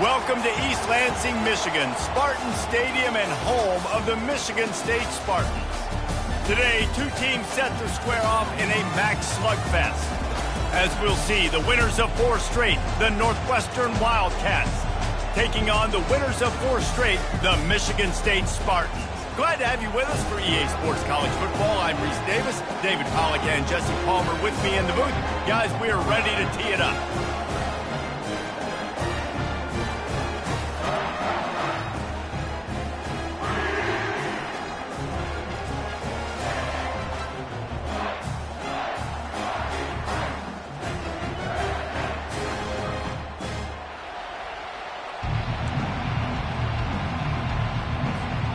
Welcome to East Lansing, Michigan, Spartan Stadium and home of the Michigan State Spartans. Today, two teams set to square off in a MAC slugfest. As we'll see, the winners of 4 straight, the Northwestern Wildcats, taking on the winners of 4 straight, the Michigan State Spartans. Glad to have you with us for EA Sports College Football. I'm Reese Davis, David Pollack and Jesse Palmer with me in the booth. Guys, we are ready to tee it up.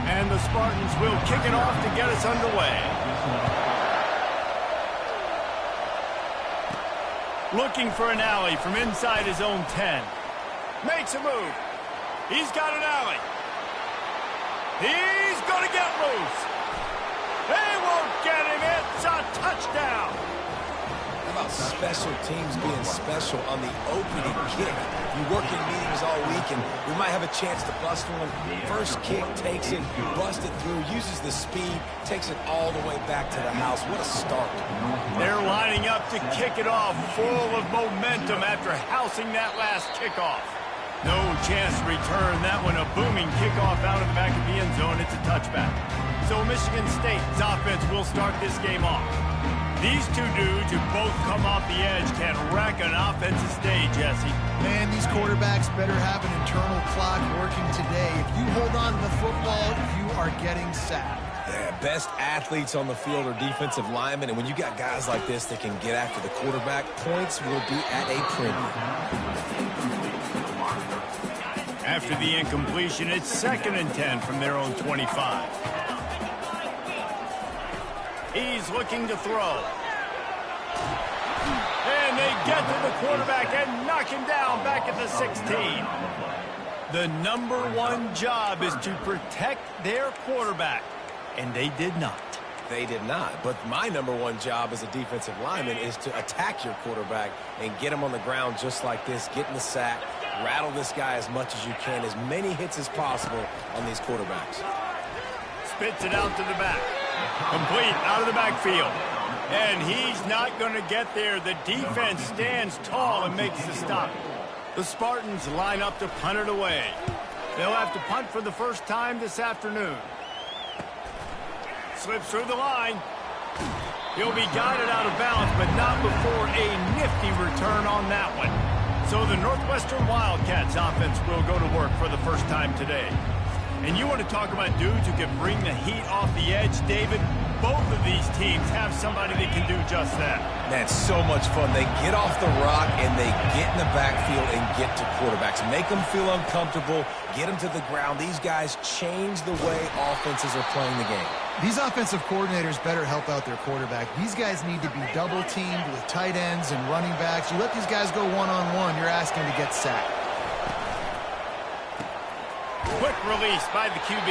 And the Spartans will kick it off to get us underway. Looking for an alley from inside his own 10. Makes a move. He's got an alley. He's going to get loose. They won't get him. It's a touchdown. How about special teams being special on the opening kick? You work in meetings all week, and we might have a chance to bust one. First kick, takes it, busts it through, uses the speed, takes it all the way back to the house. What a start. They're lining up to kick it off, full of momentum after housing that last kickoff. No chance to return that one. A booming kickoff out of the back of the end zone. It's a touchback. So Michigan State's offense will start this game off. These two dudes who both come off the edge can wreck an offensive stage, Jesse. Man, these quarterbacks better have an internal clock working today. If you hold on to the football, you are getting sacked. Yeah, best athletes on the field are defensive linemen, and when you got guys like this that can get after the quarterback, points will be at a premium. After the incompletion, it's 2nd and 10 from their own 25. He's looking to throw. And they get to the quarterback and knock him down back at the 16. The #1 job is to protect their quarterback, and they did not. They did not, but my #1 job as a defensive lineman is to attack your quarterback and get him on the ground just like this, get in the sack, rattle this guy as much as you can, as many hits as possible on these quarterbacks. Spits it out to the back. Complete out of the backfield. And he's not going to get there. The defense stands tall and makes the stop. The Spartans line up to punt it away. They'll have to punt for the first time this afternoon. Slips through the line. He'll be guided out of bounds, but not before a nifty return on that one. So the Northwestern Wildcats offense will go to work for the first time today. And you want to talk about dudes who can bring the heat off the edge, David? Both of these teams have somebody that can do just that. Man, so much fun. They get off the rock and they get in the backfield and get to quarterbacks. Make them feel uncomfortable, get them to the ground. These guys change the way offenses are playing the game. These offensive coordinators better help out their quarterback. These guys need to be double-teamed with tight ends and running backs. You let these guys go one-on-one, you're asking to get sacked. Quick release by the QB.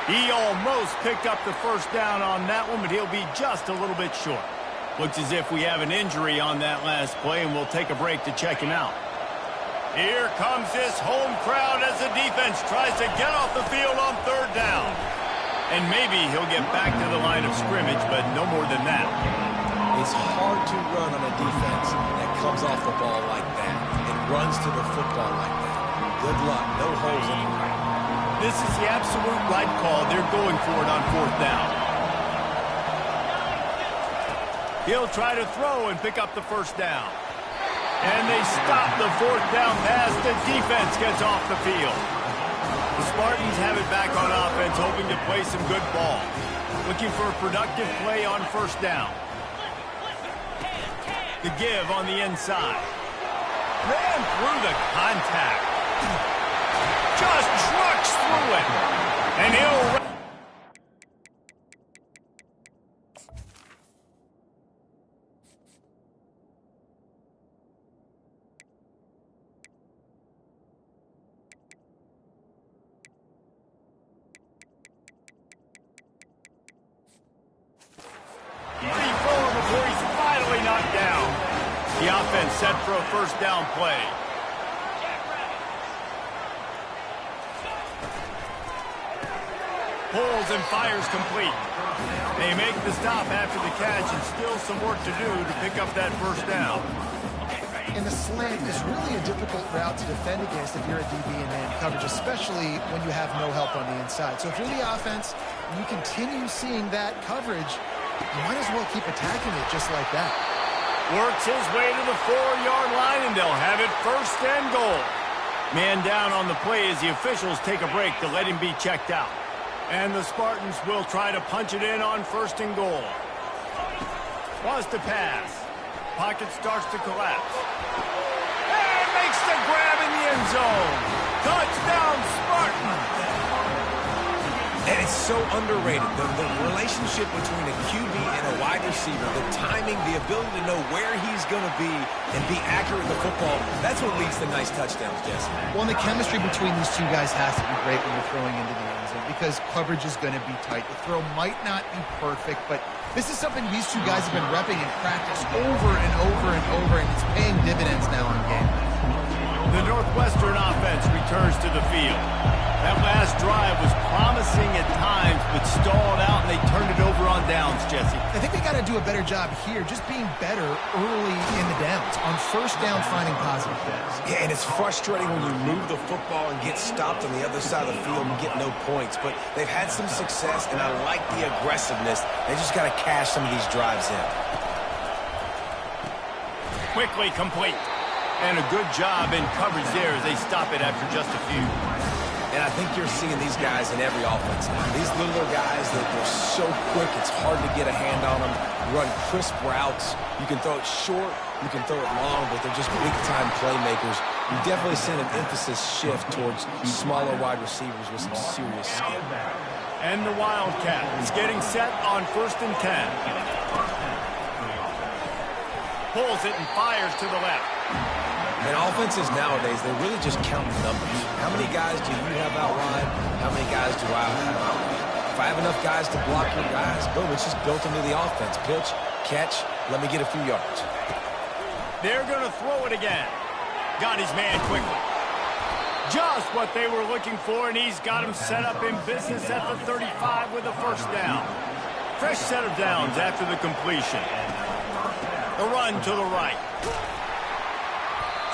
He almost picked up the first down on that one, but he'll be just a little bit short. Looks as if we have an injury on that last play, and we'll take a break to check him out. Here comes this home crowd as the defense tries to get off the field on 3rd down. And maybe he'll get back to the line of scrimmage, but no more than that. It's hard to run on a defense that comes off the ball like that and runs to the football like that. Good luck. No holes anywhere. This is the absolute right call. They're going for it on 4th down. He'll try to throw and pick up the first down. And they stop the 4th down pass. The defense gets off the field. The Spartans have it back on offense, hoping to play some good ball. Looking for a productive play on 1st down. The give on the inside. Ran through the contact. Just trucks through it. And he'll... before he's finally knocked down. The offense set for a 1st down play. Pulls and fires complete. They make the stop after the catch and still some work to do to pick up that first down. And the slant is really a difficult route to defend against if you're a DB in man coverage, especially when you have no help on the inside. So if you're the offense and you continue seeing that coverage, you might as well keep attacking it just like that. Works his way to the 4-yard line, and they'll have it first and goal. Man down on the play as the officials take a break to let him be checked out. And the Spartans will try to punch it in on first and goal. Wants to pass. Pocket starts to collapse. And makes the grab in the end zone. Touchdown, Spartans! And it's so underrated, the relationship between a QB and a wide receiver, the timing, the ability to know where he's going to be and be accurate with the football, that's what leads to nice touchdowns, Jesse. Well, and the chemistry between these two guys has to be great when you're throwing into the end zone because coverage is going to be tight. The throw might not be perfect, but this is something these two guys have been repping in practice over and over and over, and it's paying dividends now on game. The Northwestern offense returns to the field. That last drive was promising at times, but stalled out, and they turned it over on downs, Jesse. I think they got to do a better job here, just being better early in the downs. On first down, finding positive plays. Yeah, and it's frustrating when you move the football and get stopped on the other side of the field and get no points. But they've had some success, and I like the aggressiveness. They just got to cash some of these drives in. Quickly complete. And a good job in coverage there as they stop it after just a few. And I think you're seeing these guys in every offense now. These littler guys that are so quick, it's hard to get a hand on them. Run crisp routes. You can throw it short, you can throw it long, but they're just big-time playmakers. You definitely seen an emphasis shift towards smaller wide receivers with some serious skill. And the Wildcat is getting set on first and 10. Pulls it and fires to the left. And offenses nowadays, they really just count the numbers. How many guys do you have out wide? How many guys do I have out wide? If I have enough guys to block your guys, boom, it's just built into the offense. Pitch, catch, let me get a few yards. They're going to throw it again. Got his man quickly. Just what they were looking for, and he's got him set up in business at the 35 with a first down. Fresh set of downs after the completion. The run to the right.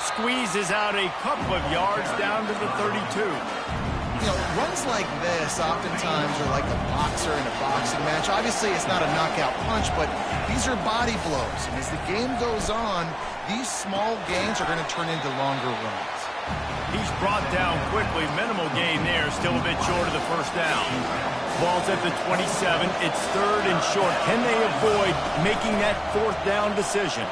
Squeezes out a couple of yards down to the 32. You know, runs like this oftentimes are like a boxer in a boxing match. Obviously, it's not a knockout punch, but these are body blows. And as the game goes on, these small gains are going to turn into longer runs. He's brought down quickly. Minimal gain there. Still a bit short of the first down. Ball's at the 27. It's third and short. Can they avoid making that fourth down decision?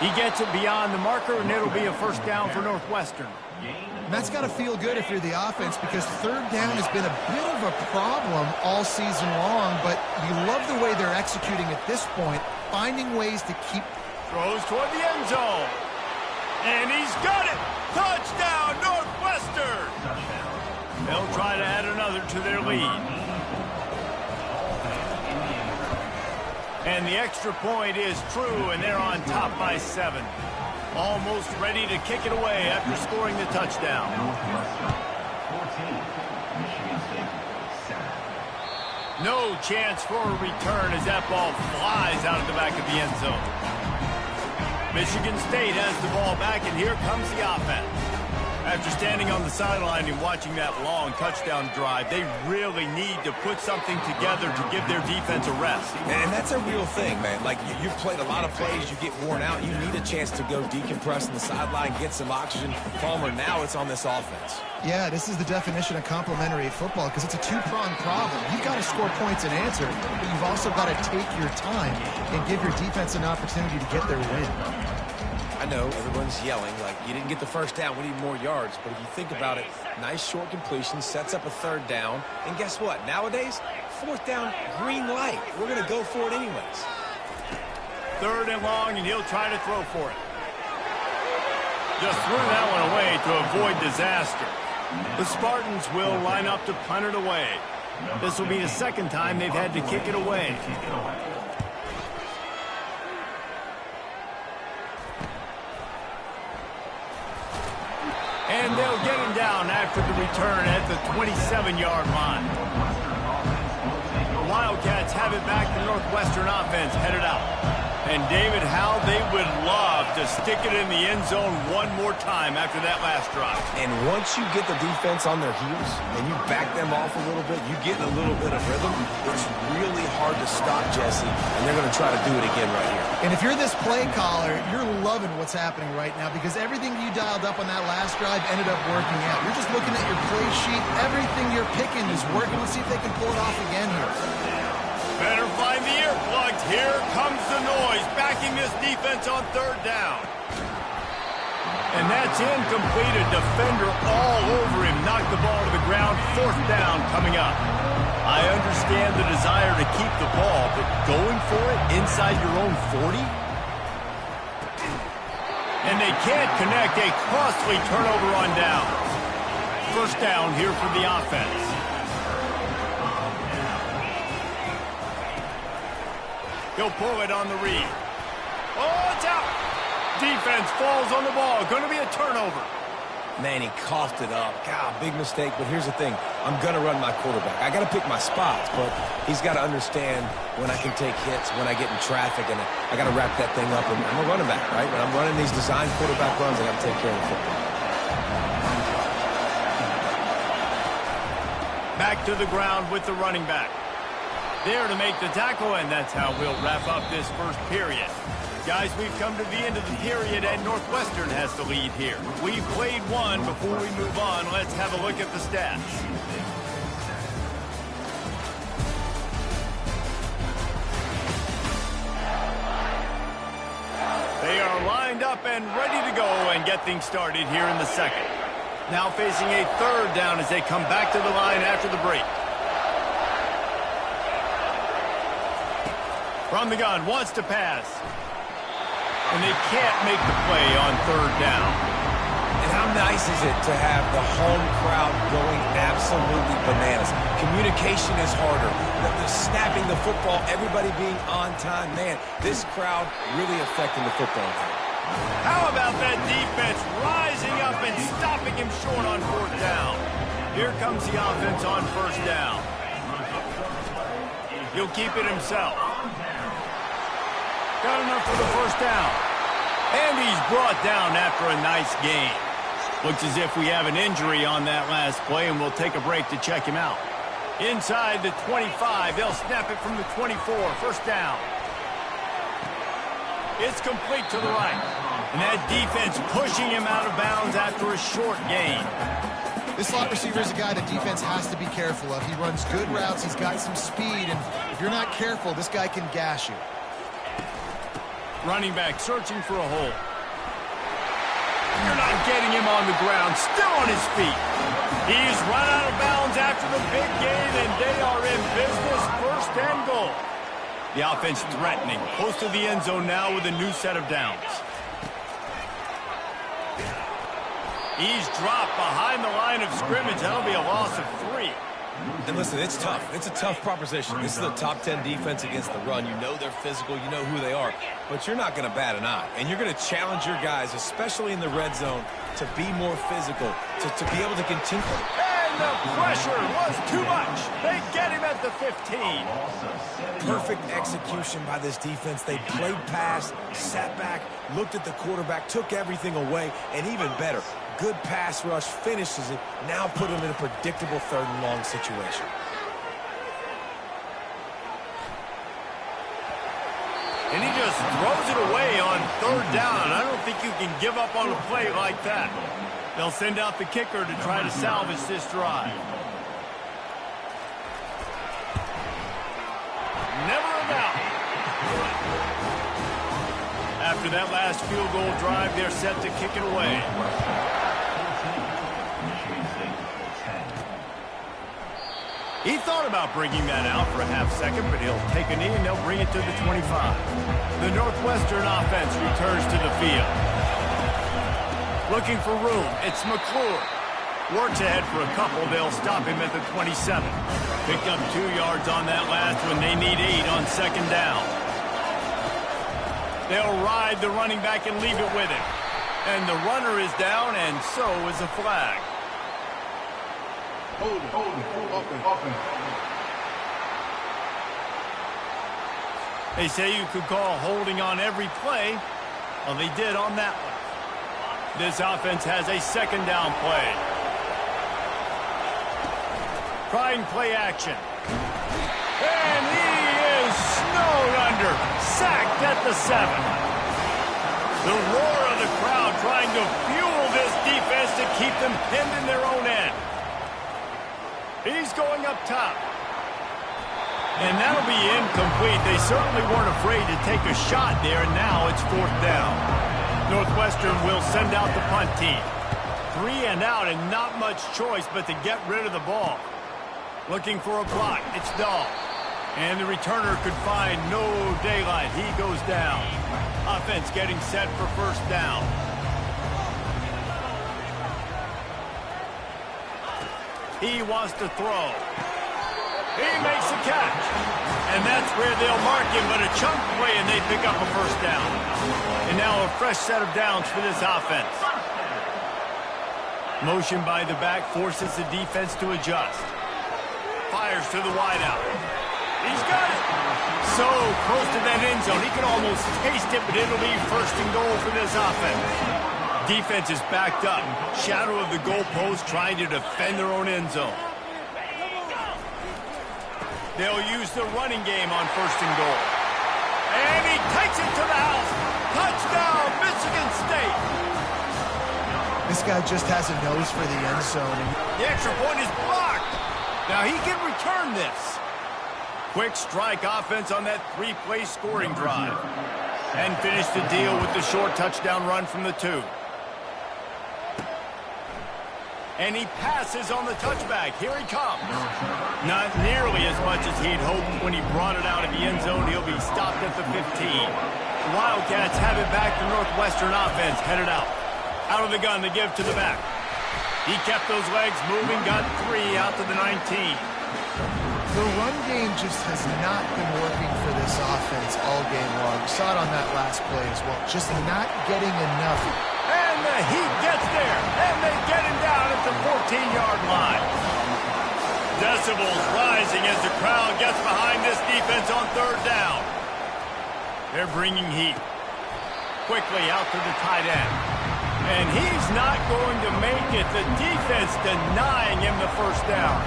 He gets it beyond the marker, and it'll be a first down for Northwestern. And that's got to feel good if you're the offense because third down has been a bit of a problem all season long, but you love the way they're executing at this point, finding ways to keep. Throws toward the end zone. And he's got it! Touchdown, Northwestern! They'll try to add another to their lead. And the extra point is true, and they're on top by 7. Almost ready to kick it away after scoring the touchdown. No chance for a return as that ball flies out of the back of the end zone. Michigan State has the ball back, and here comes the offense. After standing on the sideline and watching that long touchdown drive, they really need to put something together to give their defense a rest. And that's a real thing, man. Like, you've played a lot of plays, you get worn out, you need a chance to go decompress on the sideline, get some oxygen. Palmer, now it's on this offense. Yeah, this is the definition of complementary football because it's a two-pronged problem. You've got to score points and answer, but you've also got to take your time and give your defense an opportunity to get their win. I know everyone's yelling, like, you didn't get the first down, we need more yards. But if you think about it, nice short completion, sets up a third down. And guess what? Nowadays, fourth down, green light. We're going to go for it anyways. Third and long, and he'll try to throw for it. Just threw that one away to avoid disaster. The Spartans will line up to punt it away. This will be the second time they've had to kick it away. And they'll get him down after the return at the 27-yard line. Wildcats have it back. The Northwestern offense headed out. And David, how they would love to stick it in the end zone one more time after that last drive. And once you get the defense on their heels and you back them off a little bit, you get in a little bit of rhythm, it's really hard to stop, Jesse, and they're going to try to do it again right here. And if you're this play caller, you're loving what's happening right now because everything you dialed up on that last drive ended up working out. You're just looking at your play sheet. Everything you're picking is working. Let's see if they can pull it off again here. Better find the earplugs. Here comes the noise, backing this defense on third down. And that's incomplete. A defender all over him. Knocked the ball to the ground. Fourth down coming up. I understand the desire to keep the ball, but going for it inside your own 40? And they can't connect. A costly turnover on down. First down here for the offense. He'll pull it on the read. Oh, it's out. Defense falls on the ball. Going to be a turnover. Man, he coughed it up. God, big mistake, but here's the thing. I'm going to run my quarterback. I got to pick my spots, but he's got to understand when I can take hits, when I get in traffic, and I got to wrap that thing up. And I'm a running back, right? When I'm running these design quarterback runs, I got to take care of the football. Back to the ground with the running back. There to make the tackle, and that's how we'll wrap up this first period. Guys, we've come to the end of the period, and Northwestern has the lead here. We've played one. Before we move on, let's have a look at the stats. They are lined up and ready to go and get things started here in the second. Now facing a third down as they come back to the line after the break. From the gun, wants to pass. And they can't make the play on third down. And how nice is it to have the home crowd going absolutely bananas? Communication is harder. The snapping the football, everybody being on time. Man, this crowd really affecting the football game. How about that defense rising up and stopping him short on fourth down? Here comes the offense on first down. He'll keep it himself. Got enough for the first down. And he's brought down after a nice gain. Looks as if we have an injury on that last play, and we'll take a break to check him out. Inside the 25, they'll snap it from the 24. First down. It's complete to the right. And that defense pushing him out of bounds after a short gain. This slot receiver is a guy the defense has to be careful of. He runs good routes. He's got some speed. And if you're not careful, this guy can gash you. Running back searching for a hole. You're not getting him on the ground. Still on his feet. He's run out of bounds after the big gain, and they are in business. First and goal. The offense threatening. Close to the end zone now with a new set of downs. He's dropped behind the line of scrimmage. That'll be a loss of 3. And listen, it's tough. It's a tough proposition. This is a top 10 defense against the run. You know they're physical. You know who they are. But you're not going to bat an eye. And you're going to challenge your guys, especially in the red zone, to be more physical, to be able to continue. And the pressure was too much. They get him at the 15. Perfect execution by this defense. They played pass, sat back, looked at the quarterback, took everything away, and even better, good pass rush, finishes it, now put him in a predictable third and long situation. And he just throws it away on third down. I don't think you can give up on a play like that. They'll send out the kicker to try to salvage this drive. Never a doubt. After that last field goal drive, they're set to kick it away. He thought about bringing that out for a half second, but he'll take a knee and they'll bring it to the 25. The Northwestern offense returns to the field. Looking for room, it's McClure. Works ahead for a couple, they'll stop him at the 27. Picked up 2 yards on that last one. They need 8 on second down. They'll ride the running back and leave it with him. And the runner is down, and so is a flag. They say you could call holding on every play. Well, they did on that one. This offense has a second down play. Trying play action. And he is snowed under. Sacked at the 7. The roar of the crowd trying to fuel this defense to keep them pinned in their own end. He's going up top. And that'll be incomplete. They certainly weren't afraid to take a shot there, and now it's 4th down. Northwestern will send out the punt team. 3 and out, and not much choice but to get rid of the ball. Looking for a block. It's Dahl. And the returner could find no daylight. He goes down. Offense getting set for 1st down. He wants to throw. He makes a catch. And that's where they'll mark him, but a chunk play and they pick up a 1st down. And now a fresh set of downs for this offense. Motion by the back forces the defense to adjust. Fires to the wideout. He's got it. So close to that end zone. He can almost taste it, but it'll be 1st and goal for this offense. Defense is backed up. Shadow of the goalpost trying to defend their own end zone. They'll use the running game on 1st and goal. And he takes it to the house. Touchdown, Michigan State. This guy just has a nose for the end zone. The extra point is blocked. Now he can return this. Quick strike offense on that 3-play scoring drive. And finish the deal with the short touchdown run from the 2. And he passes on the touchback. Here he comes. Not nearly as much as he'd hoped when he brought it out of the end zone. He'll be stopped at the 15. The Wildcats have it back. The Northwestern offense headed out. Out of the gun to give to the back. He kept those legs moving, got 3 out to the 19. The run game just has not been working for this offense all game long. We saw it on that last play as well. Just not getting enough. And the Heat gets there, and they get him down at the 14-yard line. Decibels rising as the crowd gets behind this defense on 3rd down. They're bringing heat. Quickly out to the tight end. And he's not going to make it. The defense denying him the 1st down.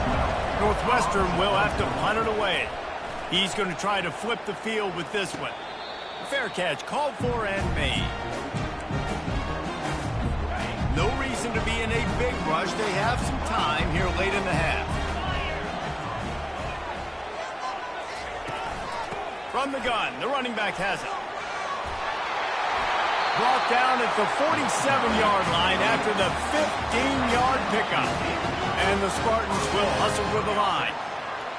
Northwestern will have to punt it away. He's going to try to flip the field with this one. Fair catch called for and made. No reason to be in a big rush. They have some time here late in the half. From the gun, the running back has it. Brought down at the 47-yard line after the 15-yard pickup. And the Spartans will hustle with the line.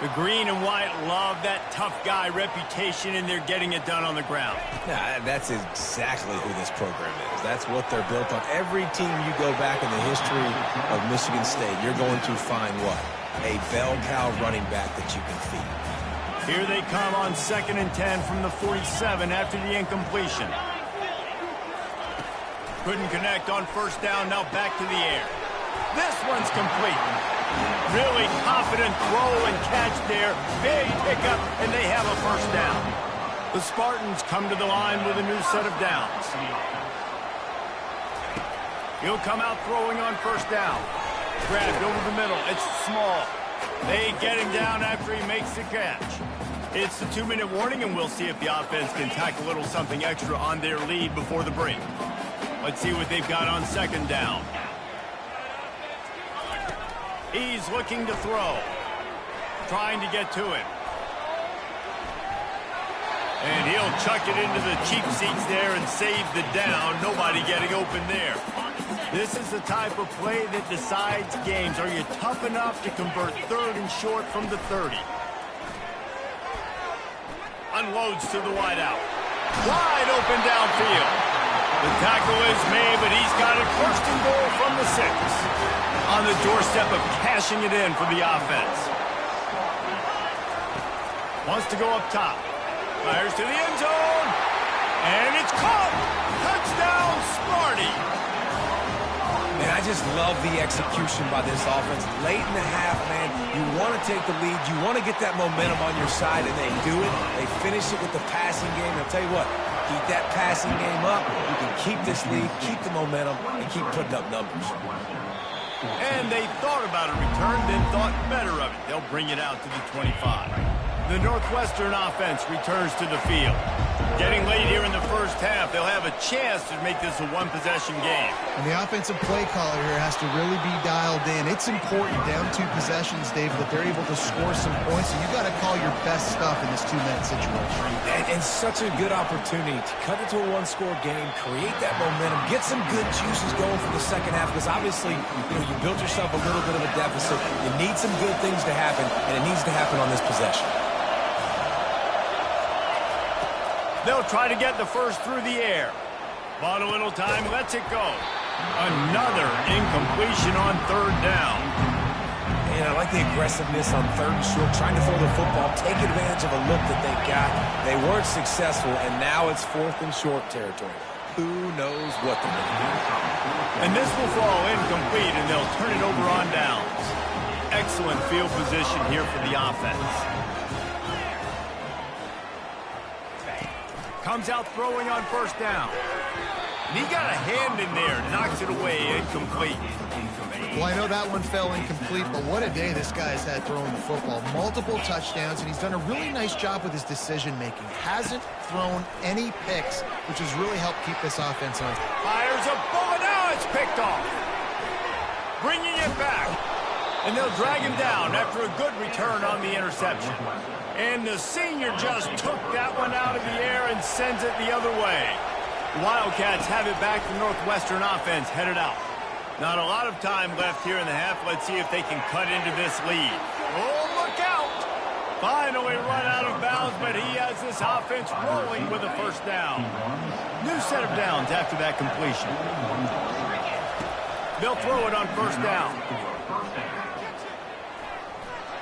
The green and white love that tough guy reputation, and they're getting it done on the ground. Yeah, that's exactly who this program is. That's what they're built on. Every team you go back in the history of Michigan State, you're going to find what? A bell cow running back that you can feed. Here they come on 2nd and 10 from the 47 after the incompletion. Couldn't connect on 1st down, now back to the air. This one's complete. Really confident throw and catch there. Big pickup, and they have a 1st down. The Spartans come to the line with a new set of downs. He'll come out throwing on 1st down. Grabbed over the middle. It's Small. They get him down after he makes the catch. It's the 2-minute warning, and we'll see if the offense can tack a little something extra on their lead before the break. Let's see what they've got on 2nd down. He's looking to throw. Trying to get to him. And he'll chuck it into the cheap seats there and save the down. Nobody getting open there. This is the type of play that decides games. Are you tough enough to convert 3rd and short from the 30? Unloads to the wideout. Wide open downfield. The tackle is made, but he's got it 1st and goal from the 6. On the doorstep of cashing it in for the offense. Wants to go up top. Fires to the end zone. And it's caught. Touchdown, Sparty. And I just love the execution by this offense. Late in the half, man, you want to take the lead. You want to get that momentum on your side, and they do it. They finish it with the passing game. I'll tell you what, keep that passing game up. You can keep this lead, keep the momentum, and keep putting up numbers. And they thought about a return, then thought better of it. They'll bring it out to the 25. The Northwestern offense returns to the field. Getting late here in the first half, they'll have a chance to make this a one-possession game. And the offensive play caller here has to really be dialed in. It's important down 2 possessions, Dave, that they're able to score some points. And you got to call your best stuff in this 2-minute situation. And such a good opportunity to cut it to a one-score game, create that momentum, get some good juices going for the second half. Because obviously, you built yourself a little bit of a deficit. You need some good things to happen, and it needs to happen on this possession. They'll try to get the first through the air. Bought a little time, lets it go. Another incompletion on third down. And I like the aggressiveness on third and short, trying to throw the football, take advantage of a look that they got. They weren't successful, and now it's 4th and short territory. Who knows what they're going to do? And this will fall incomplete, and they'll turn it over on downs. Excellent field position here for the offense. Comes out throwing on first down. And he got a hand in there, knocks it away, incomplete. Well, I know that one fell incomplete, but what a day this guy's had throwing the football. Multiple touchdowns, and he's done a really nice job with his decision-making. Hasn't thrown any picks, which has really helped keep this offense on. Fires a bullet. Now it's picked off. Bringing it back. And they'll drag him down after a good return on the interception. And the senior just took that one out of the air and sends it the other way. The Wildcats have it back. The Northwestern offense headed out. Not a lot of time left here in the half. Let's see if they can cut into this lead. Oh, look out! Finally run out of bounds, but he has this offense rolling with a first down. New set of downs after that completion. They'll throw it on first down.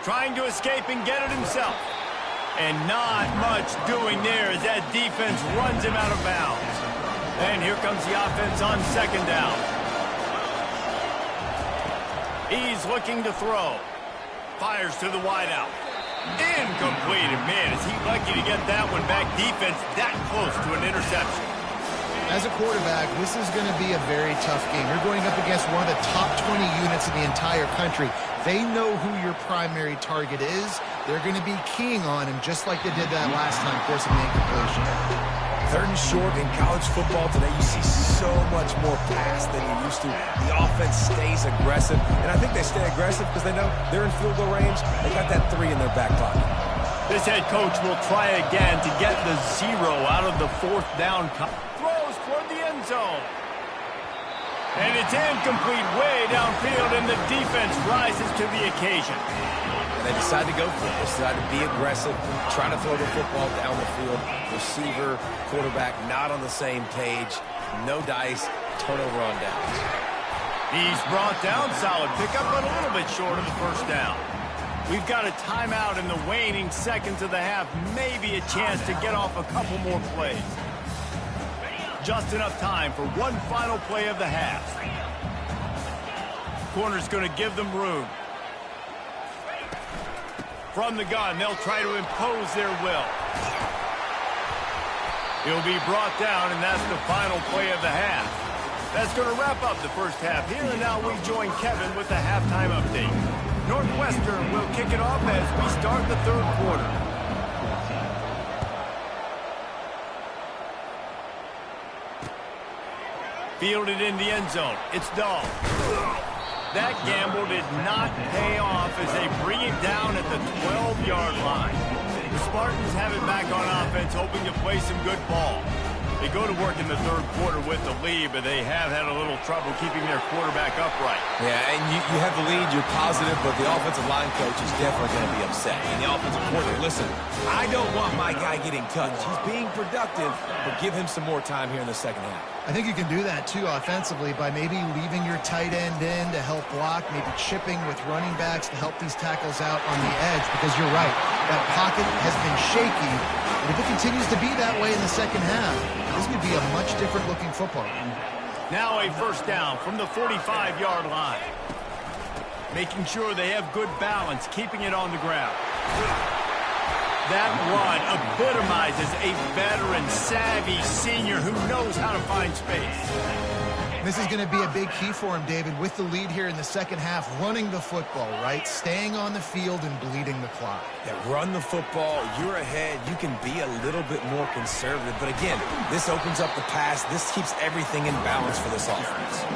Trying to escape and get it himself. And not much doing there as that defense runs him out of bounds. And here comes the offense on second down. He's looking to throw. Fires to the wideout. Incomplete. And man, is he lucky to get that one back. Defense that close to an interception. As a quarterback, this is going to be a very tough game. You're going up against one of the top 20 units in the entire country. They know who your primary target is. They're going to be keying on him just like they did that last time, forcing the incompletion. Third and short in college football today, you see so much more pass than you used to. The offense stays aggressive, and I think they stay aggressive because they know they're in field goal range. They got that 3 in their back pocket. This head coach will try again to get the 0 out of the 4th down. Throws toward the end zone. And it's incomplete way downfield, and the defense rises to the occasion. And they decide to go for it. They decide to be aggressive, trying to throw the football down the field. Receiver, quarterback, not on the same page. No dice, turnover on downs. He's brought down, solid pickup, but a little bit short of the first down. We've got a timeout in the waning seconds of the half. Maybe a chance to get off a couple more plays. Just enough time for one final play of the half. Corner's going to give them room. From the gun, they'll try to impose their will. He'll be brought down, and that's the final play of the half. That's going to wrap up the first half here, and now we join Kevin with the halftime update. Northwestern will kick it off as we start the third quarter. Fielded in the end zone. It's Dahl. That gamble did not pay off as they bring it down at the 12-yard line. The Spartans have it back on offense, hoping to play some good ball. They go to work in the third quarter with the lead, but they have had a little trouble keeping their quarterback upright. Yeah, and you have the lead, you're positive, but the offensive line coach is definitely going to be upset. And the offensive coordinator, listen, I don't want my guy getting touched. He's being productive, but give him some more time here in the second half. I think you can do that, too, offensively, by maybe leaving your tight end in to help block, maybe chipping with running backs to help these tackles out on the edge, because you're right, that pocket has been shaky, and if it continues to be that way in the second half, this could be a much different-looking football game. Now a first down from the 45-yard line. Making sure they have good balance, keeping it on the ground. That run epitomizes a veteran, savvy senior who knows how to find space. This is going to be a big key for him, David, with the lead here in the second half, running the football, right? Staying on the field and bleeding the clock. Yeah, run the football, you're ahead, you can be a little bit more conservative. But again, this opens up the pass. This keeps everything in balance for this offense.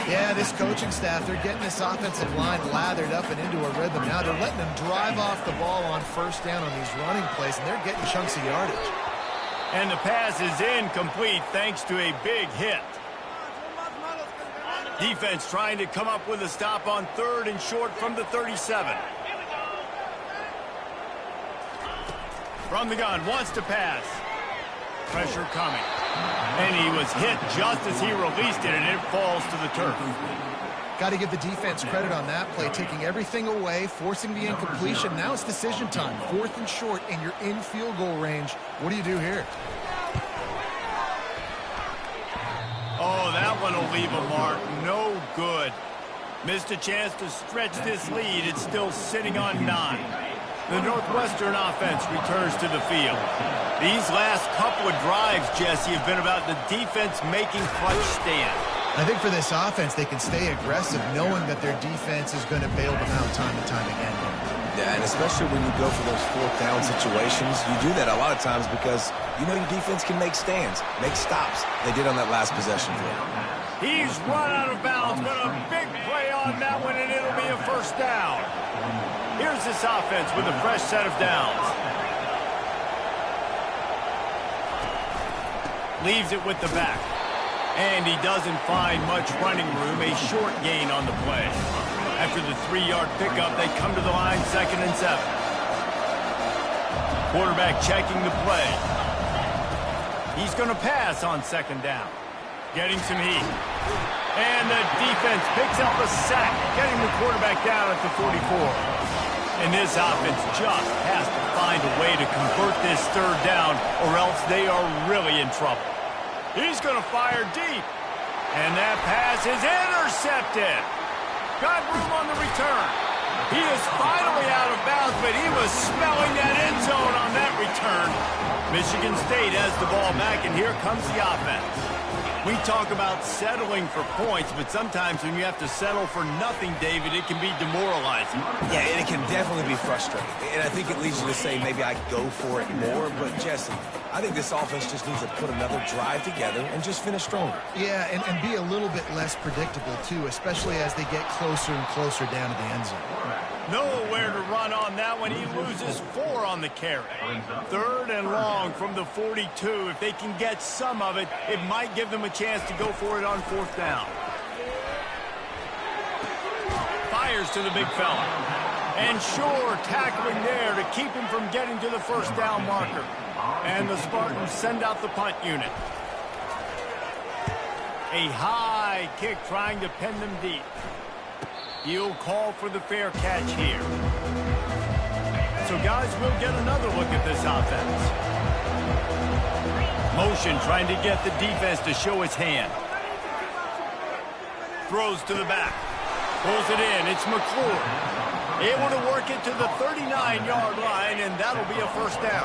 Yeah, this coaching staff, they're getting this offensive line lathered up and into a rhythm. Now they're letting them drive off the ball on first down on these running plays, and they're getting chunks of yardage. And the pass is incomplete thanks to a big hit. Defense trying to come up with a stop on 3rd and short from the 37. From the gun, wants to pass. Pressure coming. And he was hit just as he released it, and it falls to the turf. Got to give the defense credit on that play, taking everything away, forcing the incompletion. Now it's decision time. 4th and short, and you're in field goal range. What do you do here? Oh, that one will leave a mark. No good. Missed a chance to stretch this lead. It's still sitting on 9. The Northwestern offense returns to the field. These last couple of drives, Jesse, have been about the defense making clutch stand. I think for this offense, they can stay aggressive, knowing that their defense is going to bail them out time and time again. Yeah, and especially when you go for those 4th down situations, you do that a lot of times because you know your defense can make stands, make stops. They did on that last possession play. He's run out of bounds, but a big play on that one, and it'll be a first down. Here's this offense with a fresh set of downs. Leaves it with the back. And he doesn't find much running room, a short gain on the play. After the 3-yard pickup, they come to the line 2nd and 7. Quarterback checking the play. He's going to pass on 2nd down. Getting some heat. And the defense picks up a sack, getting the quarterback down at the 44. And this offense just has to find a way to convert this 3rd down, or else they are really in trouble. He's going to fire deep. And that pass is intercepted. Got room on the return. He is finally out of bounds, but he was smelling that end zone on that return. Michigan State has the ball back, and here comes the offense. We talk about settling for points, but sometimes when you have to settle for nothing, David, it can be demoralizing. Yeah, and it can definitely be frustrating. And I think it leads you to say maybe I go for it more. But, Jesse, I think this offense just needs to put another drive together and just finish stronger. Yeah, and be a little bit less predictable, too, especially as they get closer and closer down to the end zone. Nowhere to run on that one. He loses 4 on the carry. 3rd and long from the 42. If they can get some of it, it might give them a chance to go for it on 4th down. Fires to the big fella. And sure, tackling there to keep him from getting to the first down marker. And the Spartans send out the punt unit. A high kick trying to pin them deep. He'll call for the fair catch here. So, guys, we'll get another look at this offense. Motion trying to get the defense to show its hand. Throws to the back. Pulls it in. It's McClure. Able to work it to the 39-yard line, and that'll be a first down.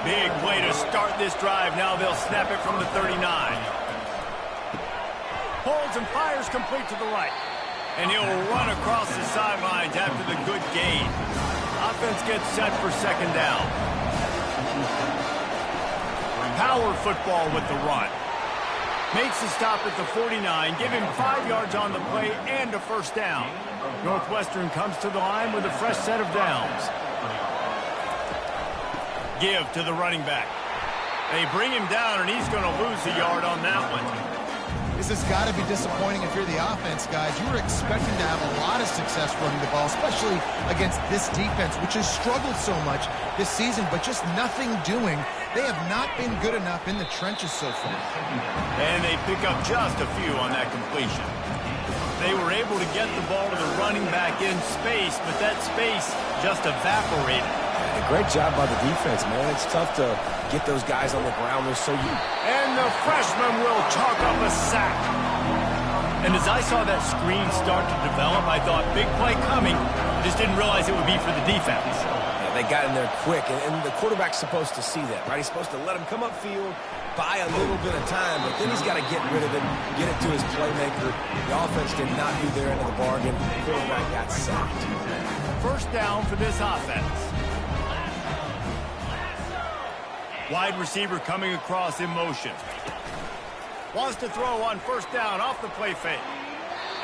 Big way to start this drive. Now they'll snap it from the 39. Holds and fires complete to the right. And he'll run across the sidelines after the good gain. Offense gets set for 2nd down. Power football with the run. Makes the stop at the 49, give him 5 yards on the play and a first down. Northwestern comes to the line with a fresh set of downs. Give to the running back. They bring him down, and he's going to lose a yard on that one. This has got to be disappointing if you're the offense, guys. You were expecting to have a lot of success running the ball, especially against this defense, which has struggled so much this season, but just nothing doing. They have not been good enough in the trenches so far. And they pick up just a few on that completion. They were able to get the ball to the running back in space, but that space just evaporated. The Great job by the defense, man. It's tough to get those guys on the ground. They're so huge. And the freshman will chalk up a sack. And as I saw that screen start to develop, I thought, big play coming. I just didn't realize it would be for the defense. Yeah, they got in there quick, and the quarterback's supposed to see that, right? He's supposed to let him come upfield, buy a little bit of time, but then he's got to get rid of it, get it to his playmaker. The offense did not do their end of the bargain. The quarterback got sacked. First down for this offense. Wide receiver coming across in motion. Wants to throw on first down off the play fake.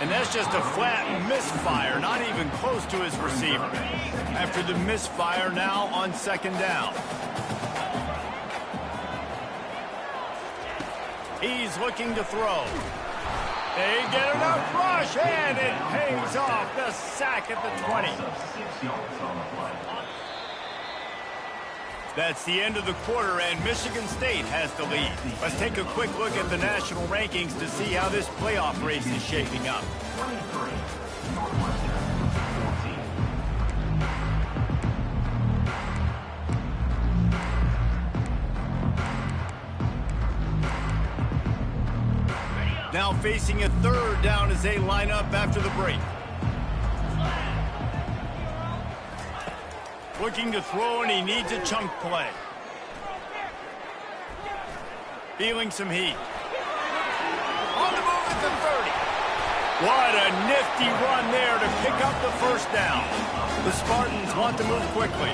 And that's just a flat misfire, not even close to his receiver. After the misfire, now on second down. He's looking to throw. They get enough rush, and it pays off. The sack at the 20. That's the end of the quarter, and Michigan State has the lead. Let's take a quick look at the national rankings to see how this playoff race is shaping up. Now facing a third down as they line up after the break. Looking to throw, and he needs a chunk play. Feeling some heat. On the move at the 30. What a nifty run there to pick up the first down. The Spartans want to move quickly.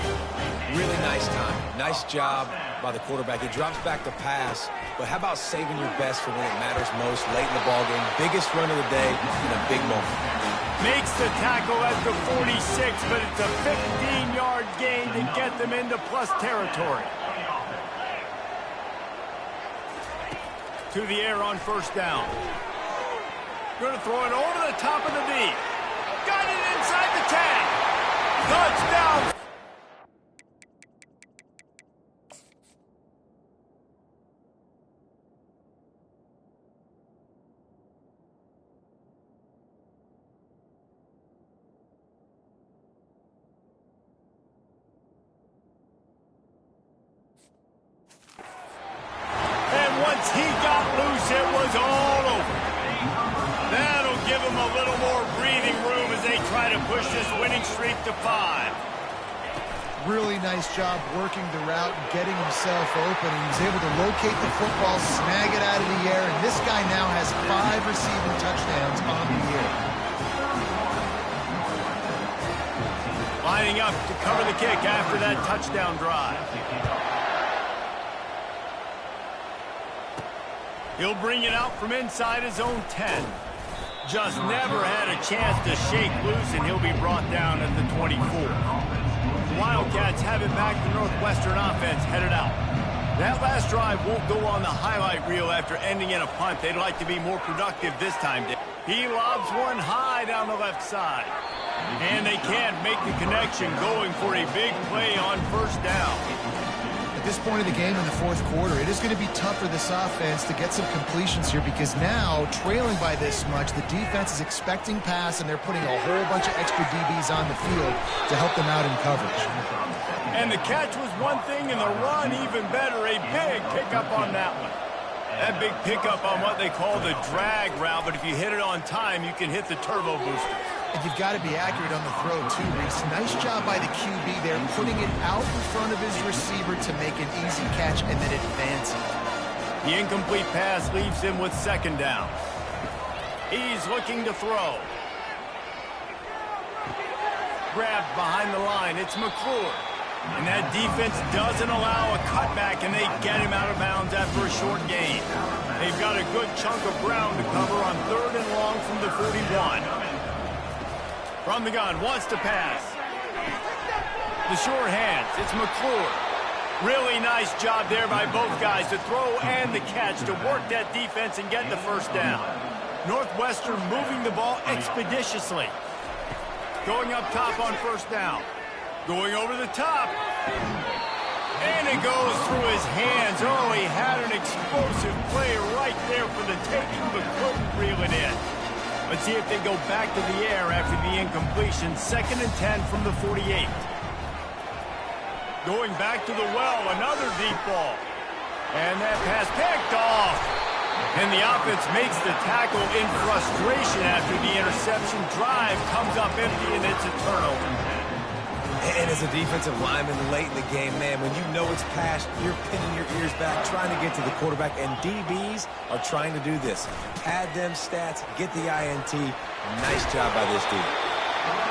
Really nice time. Nice job by the quarterback. He drops back to pass, but how about saving your best for when it matters most late in the ballgame? Biggest run of the day in a big moment. Makes the tackle at the 46, but it's a 15-yard gain to get them into plus territory. To the air on first down. Going to throw it over the top of the D. Got it inside the 10. Touchdown. Once he got loose, it was all over. That'll give him a little more breathing room as they try to push this winning streak to 5. Really nice job working the route and getting himself open. He was able to locate the football, snag it out of the air, and this guy now has 5 receiving touchdowns on the year. Lining up to cover the kick after that touchdown drive. He'll bring it out from inside his own 10. Just never had a chance to shake loose, and he'll be brought down at the 24. The Wildcats have it back. The Northwestern offense headed out. That last drive won't go on the highlight reel after ending in a punt. They'd like to be more productive this time. He lobs one high down the left side. And they can't make the connection, going for a big play on first down. At this point of the game in the fourth quarter, it is going to be tough for this offense to get some completions here because now, trailing by this much, the defense is expecting pass, and they're putting a whole bunch of extra DBs on the field to help them out in coverage. And the catch was one thing, and the run even better. A big pickup on that one. That big pickup on what they call the drag route, but if you hit it on time, you can hit the turbo booster. And you've got to be accurate on the throw, too, Reese. Nice job by the QB there, putting it out in front of his receiver to make an easy catch and then advance it. The incomplete pass leaves him with second down. He's looking to throw. Grabbed behind the line. It's McClure. And that defense doesn't allow a cutback, and they get him out of bounds after a short gain. They've got a good chunk of ground to cover on third and long from the 41. From the gun, wants to pass. The sure hands, it's McClure. Really nice job there by both guys to throw and the catch to work that defense and get the first down. Northwestern moving the ball expeditiously. Going up top on first down. Going over the top. And it goes through his hands. Oh, he had an explosive play right there for the taking, but couldn't reel it in. Let's see if they go back to the air after the incompletion. 2nd and 10 from the 48. Going back to the well, another deep ball. And that pass picked off. And the offense makes the tackle in frustration after the interception. Drive comes up empty, and it's a turnover. And as a defensive lineman late in the game, man, when you know it's past, you're pinning your ears back, trying to get to the quarterback, and DBs are trying to do this. Pad them stats, get the INT. Nice job by this dude.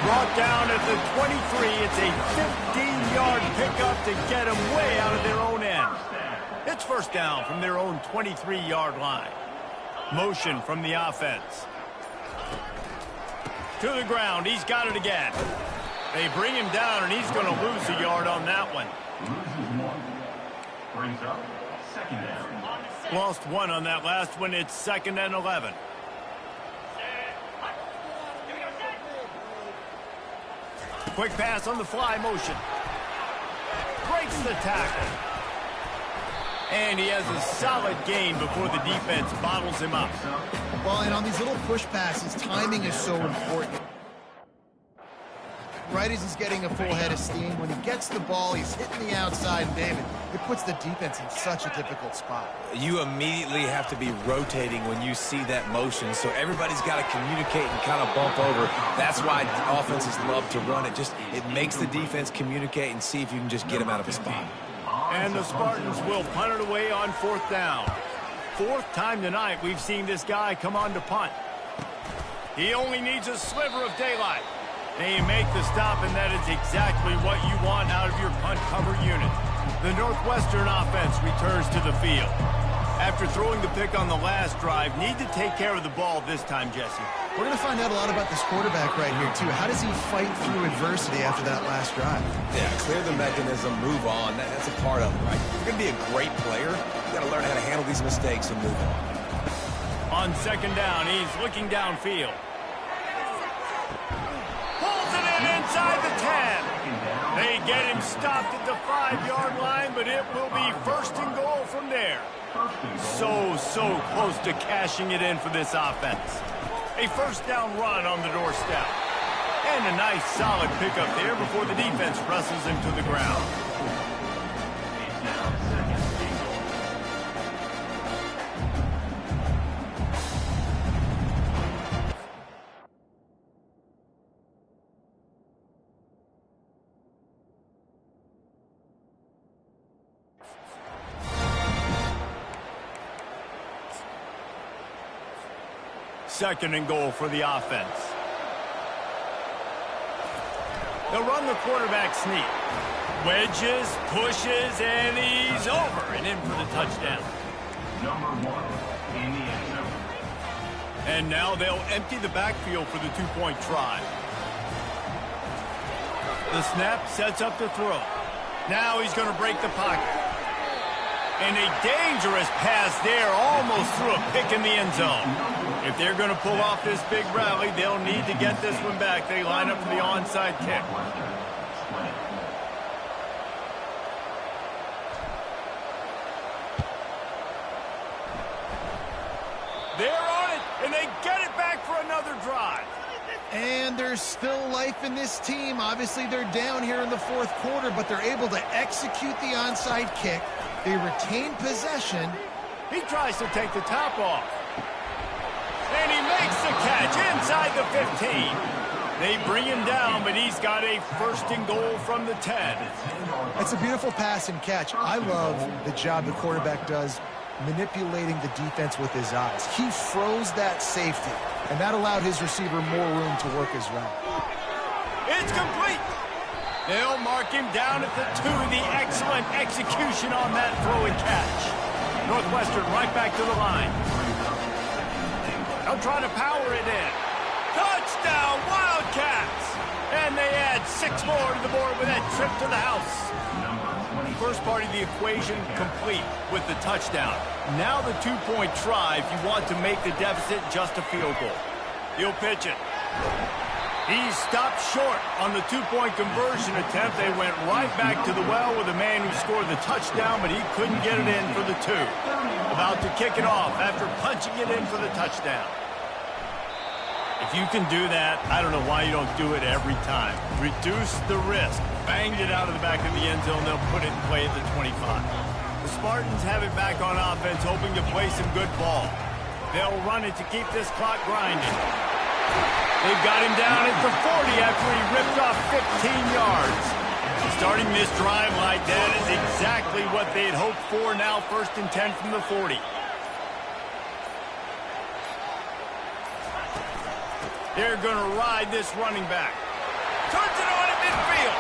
Brought down at the 23. It's a 15-yard pickup to get them way out of their own end. It's first down from their own 23-yard line. Motion from the offense. To the ground. He's got it again. They bring him down, and he's going to lose a yard on that one. Brings up second down. Lost one on that last one. It's 2nd and 11. Quick pass on the fly motion. Breaks the tackle. And he has a solid gain before the defense bottles him up. Well, and on these little push passes, timing is so important. Right as he's getting a full head of steam, when he gets the ball, he's hitting the outside, and David, it puts the defense in such a difficult spot. You immediately have to be rotating when you see that motion, so everybody's got to communicate and kind of bump over. That's why offenses love to run it. It makes the defense communicate and see if you can just get him out of a spot. And the Spartans will punt it away on 4th down. 4th time tonight we've seen this guy come on to punt. He only needs a sliver of daylight. They make the stop, and that is exactly what you want out of your punt cover unit. The Northwestern offense returns to the field. After throwing the pick on the last drive, need to take care of the ball this time, Jesse. We're going to find out a lot about this quarterback right here, too. How does he fight through adversity after that last drive? Yeah, clear the mechanism, move on. That's a part of it, right? If you're going to be a great player, you got to learn how to handle these mistakes and move on. On 2nd down, he's looking downfield. Inside the 10. They get him stopped at the 5-yard line, but it will be 1st and goal from there. So close to cashing it in for this offense. A 1st down run on the doorstep. And a nice solid pickup there before the defense wrestles him to the ground. Second and goal for the offense. They'll run the quarterback sneak. Wedges, pushes, and he's over and in for the touchdown. Number 1 in the end zone. And now they'll empty the backfield for the 2-point try. The snap sets up the throw. Now he's going to break the pocket. And a dangerous pass there, almost threw a pick in the end zone. If they're going to pull off this big rally, they'll need to get this one back. They line up for the onside kick. They're on it, and they get it back for another drive. And there's still life in this team. Obviously, they're down here in the 4th quarter, but they're able to execute the onside kick. They retain possession. He tries to take the top off. And he makes the catch inside the 15. They bring him down, but he's got a 1st and goal from the 10. That's a beautiful pass and catch. I love the job the quarterback does manipulating the defense with his eyes. He froze that safety, and that allowed his receiver more room to work his route. It's complete. They'll mark him down at the 2. The excellent execution on that throw and catch. Northwestern right back to the line. They'll try to power it in. Touchdown, Wildcats! And they add 6 more to the board with that trip to the house. First part of the equation complete with the touchdown. Now the 2-point try if you want to make the deficit just a field goal. He'll pitch it. He stopped short on the 2-point conversion attempt. They went right back to the well with the man who scored the touchdown, but he couldn't get it in for the 2. About to kick it off after punching it in for the touchdown. If you can do that, I don't know why you don't do it every time. Reduce the risk. Banged it out of the back of the end zone. They'll put it in play at the 25. The Spartans have it back on offense, hoping to play some good ball. They'll run it to keep this clock grinding. They've got him down at the 40 after he ripped off 15 yards. Starting this drive like that is exactly what they'd hoped for. Now 1st and 10 from the 40. They're going to ride this running back. Turns it on at midfield.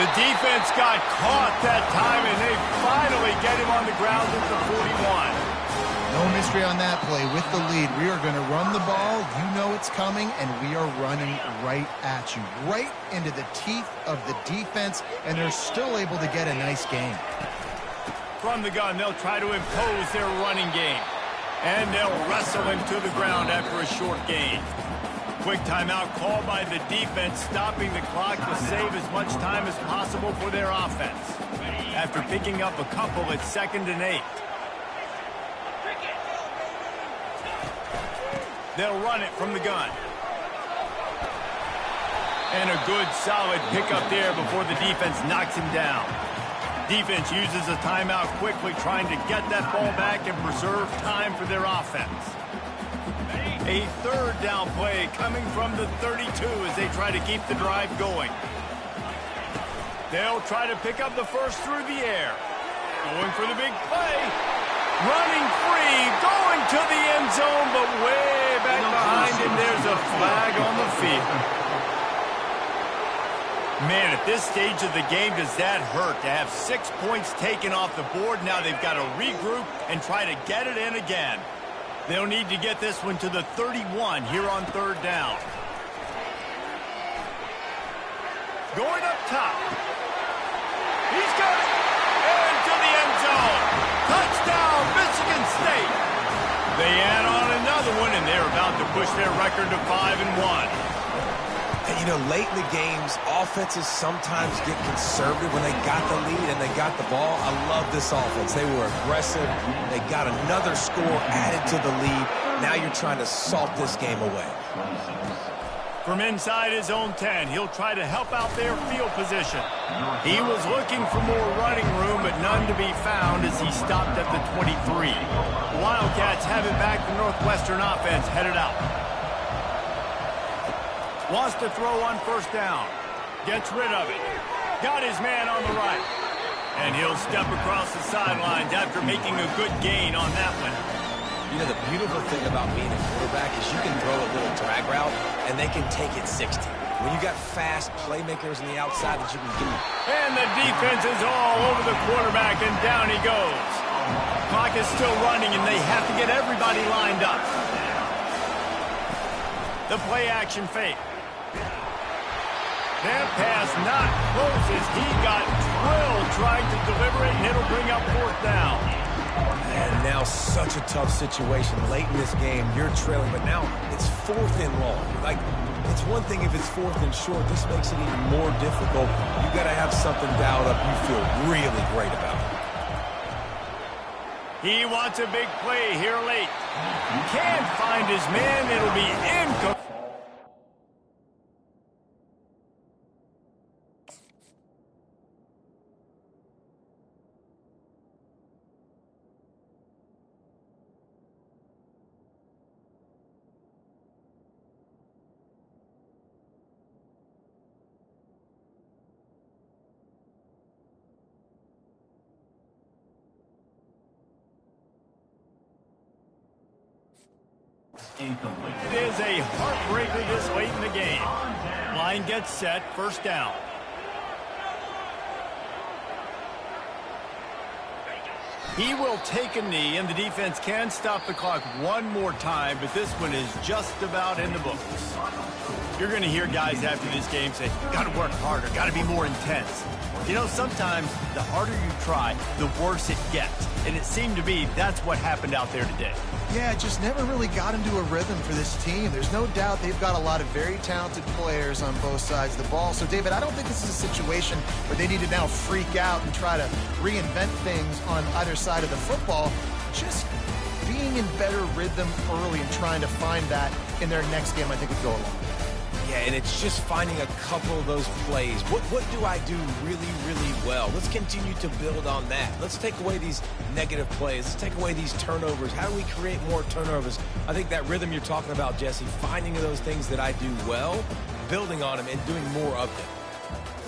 The defense got caught that time, and they finally get him on the ground at the 41. No mystery on that play. With the lead, we are going to run the ball. You know it's coming, and we are running right at you, right into the teeth of the defense, and they're still able to get a nice gain. From the gun, they'll try to impose their running game, and they'll wrestle him to the ground after a short gain. Quick timeout called by the defense, stopping the clock to save as much time as possible for their offense. After picking up a couple at 2nd and 8. They'll run it from the gun. And a good, solid pickup there before the defense knocks him down. Defense uses a timeout quickly, trying to get that ball back and preserve time for their offense. A 3rd down play coming from the 32 as they try to keep the drive going. They'll try to pick up the first through the air. Going for the big play. Running free, going to the end zone, but way back behind him, there's a flag on the field. Man, at this stage of the game, does that hurt to have 6 points taken off the board? Now they've got to regroup and try to get it in again. They'll need to get this one to the 31 here on 3rd down. Going up top. He's got it. Into the end zone. Touchdown, Michigan State. They add on another one, and they're about to push their record to 5-1. And, you know, late in the games, offenses sometimes get conservative when they got the lead and they got the ball. I love this offense. They were aggressive. They got another score added to the lead. Now you're trying to salt this game away. From inside his own 10, he'll try to help out their field position. He was looking for more running room, but none to be found as he stopped at the 23. Wildcats have it back. The Northwestern offense headed out. Wants to throw on 1st down. Gets rid of it. Got his man on the right. And he'll step across the sidelines after making a good gain on that one. You know, the beautiful thing about being a quarterback is you can throw a little drag route, and they can take it 60. When you got fast playmakers on the outside that you can do. And the defense is all over the quarterback, and down he goes. Clock is still running, and they have to get everybody lined up. The play action fake. That pass not close as he got drilled trying to deliver it, and it'll bring up 4th down. And now such a tough situation. Late in this game, you're trailing, but now it's 4th and long. Like, it's one thing if it's 4th and short. This makes it even more difficult. You got to have something dialed up you feel really great about. He wants a big play here late. Can't find his man. It'll be incomplete. It is a heartbreaker this late in the game. Line gets set, 1st down. He will take a knee, and the defense can stop the clock one more time, but this one is just about in the books. You're going to hear guys after this game say, got to work harder, got to be more intense. You know, sometimes the harder you try, the worse it gets. And it seemed to be that's what happened out there today. Yeah, it just never really got into a rhythm for this team. There's no doubt they've got a lot of very talented players on both sides of the ball. So, David, I don't think this is a situation where they need to now freak out and try to reinvent things on either side of the football. Just being in better rhythm early and trying to find that in their next game, I think would go a long way. Yeah, and it's just finding a couple of those plays. What do I do really, really well? Let's continue to build on that. Let's take away these negative plays. Let's take away these turnovers. How do we create more turnovers? I think that rhythm you're talking about, Jesse, finding those things that I do well, building on them, and doing more of them.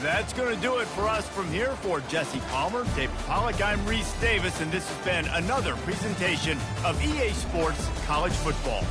That's going to do it for us from here. For Jesse Palmer, David Pollack, I'm Reese Davis, and this has been another presentation of EA Sports College Football.